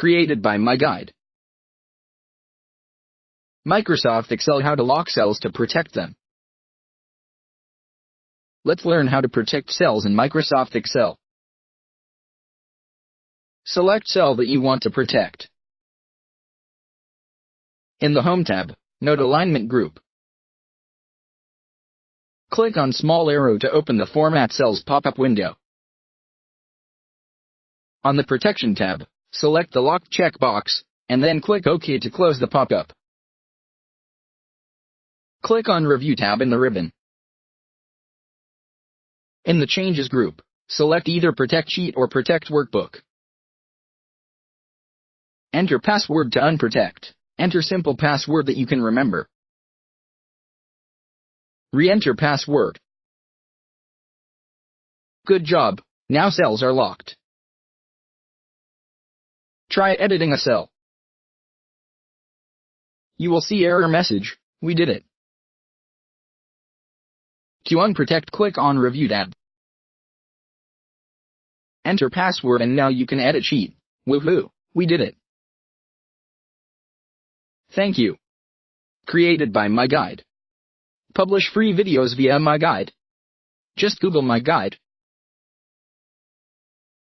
Created by my guide. Microsoft Excel: how to lock cells to protect them. Let's learn how to protect cells in Microsoft Excel. Select cell that you want to protect. In the Home tab, note Alignment Group. Click on small arrow to open the Format Cells pop-up window. On the Protection tab, select the Lock checkbox, and then click OK to close the pop-up. Click on Review tab in the ribbon. In the Changes group, select either Protect Sheet or Protect Workbook. Enter password to unprotect. Enter simple password that you can remember. Re-enter password. Good job, now cells are locked. Try editing a cell. You will see error message, we did it. To unprotect, click on Review tab. Enter password and now you can edit sheet. Woohoo, we did it. Thank you. Created by my guide. Publish free videos via my guide. Just Google my guide.